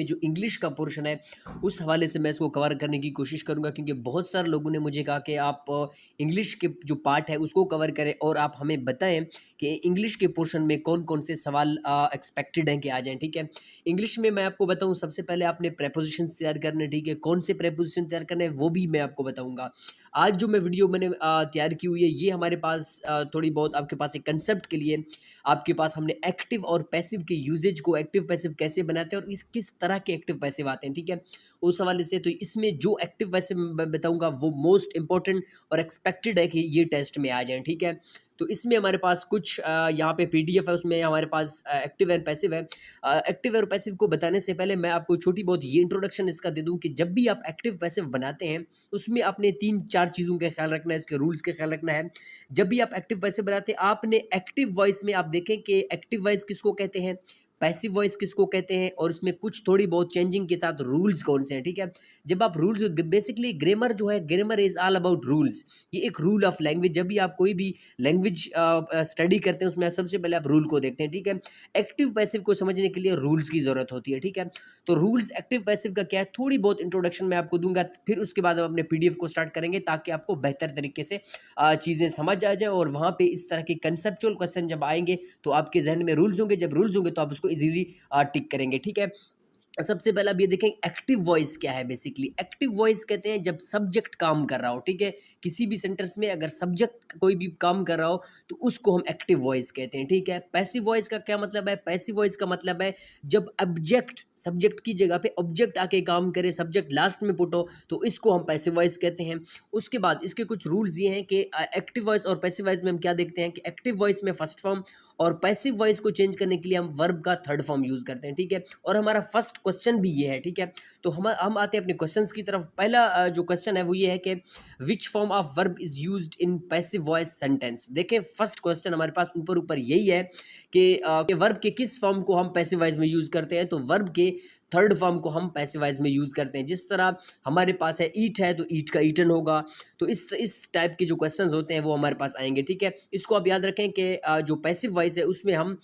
में जो इंग्लिश का पोर्शन है उस हवाले से मैं इसको कवर करने की कोशिश करूँगा, क्योंकि बहुत सारे लोगों ने मुझे कहा कि आप इंग्लिश के जो पार्ट है उसको कवर करें और आप हमें बताएं कि इंग्लिश के पोर्शन में कौन कौन से सवाल एक्सपेक्टेड हैं कि आ जाएँ। ठीक है, इंग्लिश में मैं आपको बताऊँ, सबसे पहले आपने प्रेपोजिशन तैयार करने, ठीक है, कौन से प्रेपोजिशन तैयार करने हैं वो भी मैं आपको बताऊँगा। आज जो मैं वीडियो मैंने तैयार की हुई है ये हमारे पास थोड़ी बहुत आपके पास एक कंसेप्ट के लिए आपके पास हमने एक्टिव और पैसिव के यूजेज को, एक्टिव पैसिव कैसे बनाते हैं और इस किस तरह के एक्टिव पैसिव आते हैं, ठीक है, उस हवाले से। तो इसमें जो एक्टिव पैसिव मैं बताऊंगा वो मोस्ट इंपॉर्टेंट और एक्सपेक्टेड है कि ये टेस्ट में आ जाए, ठीक है। तो इसमें हमारे पास कुछ यहाँ पे पीडीएफ है, उसमें हमारे पास एक्टिव एंड पैसिव है। एक्टिव और पैसिव को बताने से पहले मैं आपको छोटी बहुत ये इंट्रोडक्शन इसका दे दूं कि जब भी आप एक्टिव पैसिव बनाते हैं उसमें आपने 3-4 चीज़ों का ख्याल रखना है, इसके रूल्स का ख्याल रखना है। जब भी आप एक्टिव वॉइस से बनाते हैं, आपने एक्टिव वॉइस में आप देखें कि एक्टिव वॉइस किसको कहते हैं, पैसिव वॉइस किसको कहते हैं, और उसमें कुछ थोड़ी बहुत चेंजिंग के साथ रूल्स कौन से हैं, ठीक है। जब आप रूल्स, बेसिकली ग्रामर जो है, grammar is all about rules, ये एक रूल ऑफ लैंग्वेज। जब भी आप कोई भी लैंग्वेज स्टडी करते हैं उसमें सबसे पहले आप रूल को देखते हैं, ठीक है। एक्टिव पैसिव को समझने के लिए रूल्स की जरूरत होती है, ठीक है। तो रूल्स एक्टिव पैसिव का क्या है, थोड़ी बहुत इंट्रोडक्शन मैं आपको दूंगा, फिर उसके बाद हम अपने पीडीएफ को स्टार्ट करेंगे ताकि आपको बेहतर तरीके से चीज़ें समझ आ जाए, और वहाँ पे इस तरह के कंसेप्चुअल क्वेश्चन जब आएंगे तो आपके जहन में रूल्स होंगे, जब रूल्स होंगे तो आप उसको इजीली टिक करेंगे, ठीक है। सबसे पहले आप ये देखें एक्टिव वॉइस क्या है। बेसिकली एक्टिव वॉइस कहते हैं जब सब्जेक्ट काम कर रहा हो, ठीक है, किसी भी सेंटेंस में अगर सब्जेक्ट कोई भी काम कर रहा हो तो उसको हम एक्टिव वॉइस कहते हैं, ठीक है। पैसिव वॉइस का क्या मतलब है, पैसिव वॉइस का मतलब है जब ऑब्जेक्ट, सब्जेक्ट की जगह पे ऑब्जेक्ट आके काम करे, सब्जेक्ट लास्ट में पुट हो, तो इसको हम पैसिव वॉइस कहते हैं। उसके बाद इसके कुछ रूल्स ये हैं कि एक्टिव वॉइस और पैसिव वॉइस में हम क्या देखते हैं कि एक्टिव वॉइस में फर्स्ट फॉर्म और पैसिव वॉइस को चेंज करने के लिए हम वर्ब का थर्ड फॉर्म यूज करते हैं, ठीक है। और हमारा फर्स्ट क्वेश्चन भी ये है, ठीक है। तो हम आते हैं अपने क्वेश्चंस की तरफ। पहला जो क्वेश्चन है वो ये है कि which form of verb is used in passive voice sentence. देखें फर्स्ट क्वेश्चन हमारे पास ऊपर ऊपर यही है कि वर्ब के किस फॉर्म को हम पैसिव वॉइस में यूज करते हैं। तो वर्ब के थर्ड फॉर्म को हम पैसिव वॉइस में यूज करते हैं। जिस तरह हमारे पास है ईट है तो ईट का ईटन होगा। तो इस टाइप के जो क्वेश्चंस होते हैं वो हमारे पास आएंगे, ठीक है। इसको आप याद रखें कि जो पैसिव वॉइस है उसमें हम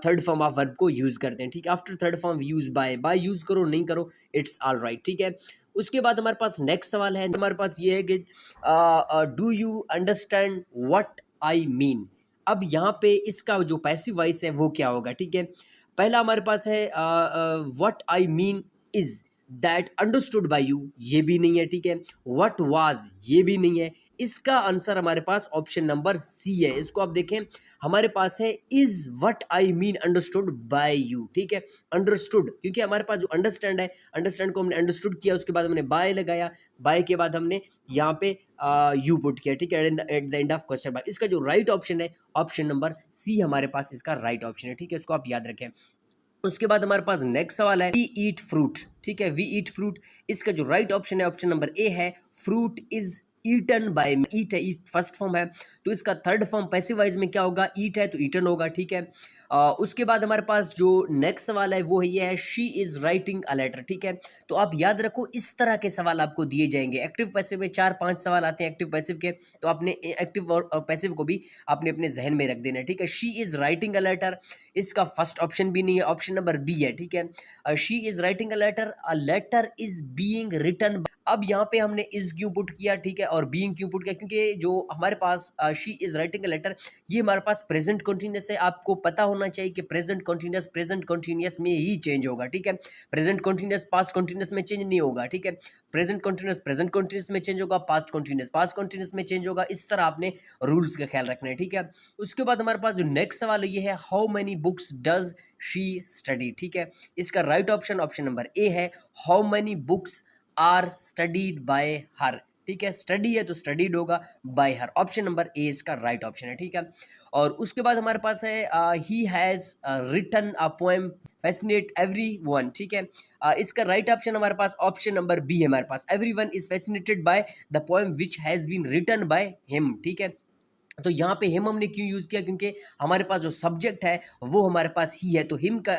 थर्ड फॉर्म ऑफ वर्ब को यूज करते हैं, ठीक है। After third form use by use करो नहीं करो इट्स ऑल राइट, ठीक है। उसके बाद हमारे पास नेक्स्ट सवाल है, हमारे पास ये है कि do you understand what I mean. अब यहाँ पे इसका जो पैसिव वॉइस है वो क्या होगा, ठीक है। पहला हमारे पास है what I mean is that understood by you, ये भी नहीं है, ठीक है। व्हाट वाज, ये भी नहीं है। इसका आंसर हमारे पास ऑप्शन नंबर सी है। इसको आप देखें, हमारे पास है is what I mean understood by you, ठीक है। अंडरस्टूड, क्योंकि हमारे पास जो अंडरस्टैंड है, अंडरस्टैंड को हमने अंडरस्टूड किया, उसके बाद हमने बाय लगाया, बाय के बाद हमने यहाँ पे यू पुट किया, ठीक है, at the end of question by. इसका जो राइट ऑप्शन है ऑप्शन नंबर सी हमारे पास इसका राइट ऑप्शन है, ठीक है। इसको आप याद रखें। उसके बाद हमारे पास नेक्स्ट सवाल है वी ईट फ्रूट, ठीक है, वी ईट फ्रूट। इसका जो राइट ऑप्शन है ऑप्शन नंबर ए है, फ्रूट इज ईटन बाय, ईट है, ईट फर्स्ट फॉर्म है, तो इसका थर्ड फॉर्म पैसिव वॉइस में क्या होगा, ईट है तो ईटन होगा, ठीक है। उसके बाद हमारे पास जो नेक्स्ट सवाल है वो है ये है she is writing a letter, ठीक है। तो आप याद रखो इस तरह के सवाल आपको दिए जाएंगे। एक्टिव पैसिव में 4-5 सवाल आते हैं एक्टिव पैसिव के, तो आपने एक्टिव और पैसिव को भी आपने अपने जहन में रख देना है, ठीक है। She is writing a letter, इसका फर्स्ट ऑप्शन भी नहीं है, ऑप्शन नंबर बी है, ठीक है। She is writing a letter is being written. अब यहाँ पे हमने इज क्यों पुट किया, ठीक है, और बीइंग क्यों पुट किया, क्योंकि जो हमारे पास she is writing a letter, ये हमारे पास प्रेजेंट कंटिन्यूअस है। आपको पता होना चाहिए कि प्रेजेंट कंटिन्यूअस में ही चेंज होगा, ठीक है। प्रेजेंट कंटिन्यूअस पास्ट कंटिन्यूअस में चेंज नहीं होगा, ठीक है। प्रेजेंट कंटिन्यूअस में चेंज होगा, पास्ट कंटिन्यूअस में चेंज होगा। इस तरह आपने रूल्स का ख्याल रखना है, ठीक है। उसके बाद हमारे पास जो नेक्स्ट सवाल है ये है how many books does she study, ठीक है। इसका right option option number A है, how many books are studied by her, ठीक है। स्टडी है तो स्टडीड होगा, by her, option number A इसका राइट ऑप्शन है, ठीक है। और उसके बाद हमारे पास है he has written a poem fascinate everyone, ठीक है। इसका राइट ऑप्शन हमारे पास ऑप्शन नंबर बी है, हमारे पास everyone is fascinated by the poem which has been written by him, ठीक है। तो यहाँ पे हिम हमने क्यों यूज़ किया, क्योंकि हमारे पास जो सब्जेक्ट है वो हमारे पास ही है, तो हिम का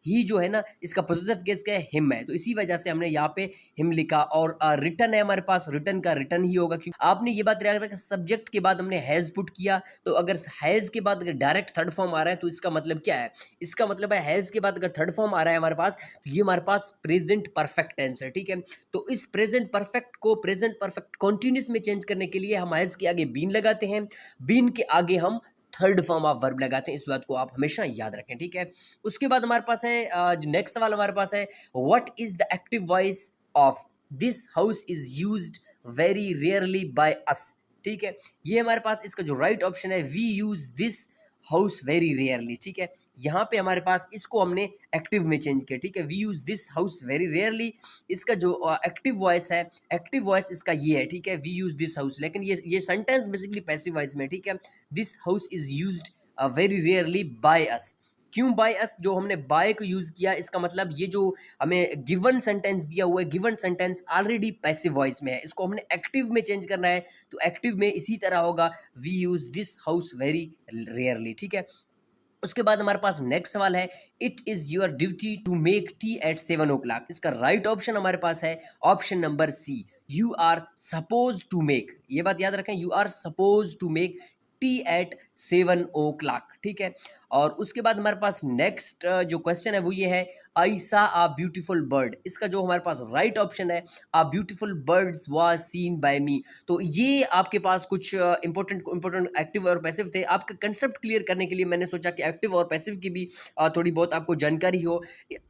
ही जो है ना, इसका पोजेसिव केस क्या है, हिम है, तो इसी वजह से हमने यहाँ पे हिम लिखा। और रिटन है हमारे पास, रिटन का रिटन ही होगा, क्योंकि आपने ये बात याद रखा सब्जेक्ट के बाद हमने हैज़ पुट किया, तो अगर हैज़ के बाद अगर डायरेक्ट थर्ड फॉर्म आ रहा है तो इसका मतलब क्या है, इसका मतलब है हैज़ के बाद अगर थर्ड फॉर्म आ रहा है हमारे पास, तो ये हमारे पास प्रेजेंट परफेक्ट टेंस है, ठीक है। तो इस प्रेजेंट परफेक्ट को प्रेजेंट परफेक्ट कॉन्टिन्यूस में चेंज करने के लिए हम हैज़ के आगे बीन लगाते हैं, बीन के आगे हम थर्ड फॉर्म ऑफ वर्ब लगाते हैं, इस बात को आप हमेशा याद रखें, ठीक है। उसके बाद हमारे पास है नेक्स्ट सवाल हमारे पास है, what is the active voice of this house is used very rarely by us, ठीक है। ये हमारे पास इसका जो राइट ऑप्शन है, we use this house very rarely, ठीक है। यहाँ पे हमारे पास इसको हमने एक्टिव में चेंज किया, ठीक है, we use this house very rarely. इसका जो एक्टिव वॉइस है, एक्टिव वॉइस इसका ये है, ठीक है, वी यूज दिस हाउस, लेकिन ये सेंटेंस बेसिकली पैसिव वॉइस में, ठीक है। This house is used very rarely by अस। क्यों बाय अस, जो हमने बाय को यूज किया, इसका मतलब ये जो हमें गिवन सेंटेंस दिया हुआ है, given sentence already passive voice में है, इसको हमने एक्टिव में चेंज करना है, तो एक्टिव में इसी तरह होगा, we use this house very rarely, ठीक है। उसके बाद हमारे पास नेक्स्ट सवाल है, it is your duty to make tea at 7 o'clock। इसका राइट ऑप्शन हमारे पास है option number C, you are suppose to make. ये बात याद रखें, you are suppose to make tea at 7 o'clock, ठीक है। और उसके बाद हमारे पास नेक्स्ट जो क्वेश्चन है वो ये है, आई सा अ ब्यूटीफुल बर्ड। इसका जो हमारे पास राइट ऑप्शन है, a beautiful birds was seen by me. तो ये आपके पास कुछ इंपॉर्टेंट एक्टिव और पैसिव थे। आपका कंसेप्ट क्लियर करने के लिए मैंने सोचा कि एक्टिव और पैसिव की भी थोड़ी बहुत आपको जानकारी हो।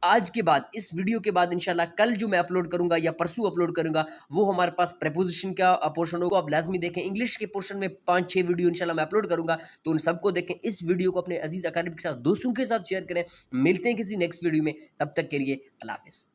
आज के बाद, इस वीडियो के बाद इंशाल्लाह कल जो मैं अपलोड करूंगा या परसों अपलोड करूंगा, वो हमारे पास प्रेपोजिशन का पोर्शन होगा, आप लाजमी देखें। इंग्लिश के पोर्शन में 5-6 वीडियो इंशाल्लाह मैं अपलोड करूंगा, तो उन सबको देखें। इस वीडियो को अपने अजीज अकारिब के साथ, दोस्तों के साथ शेयर करें। मिलते हैं किसी नेक्स्ट वीडियो में, तब तक के लिए अल्लाह हाफिज़।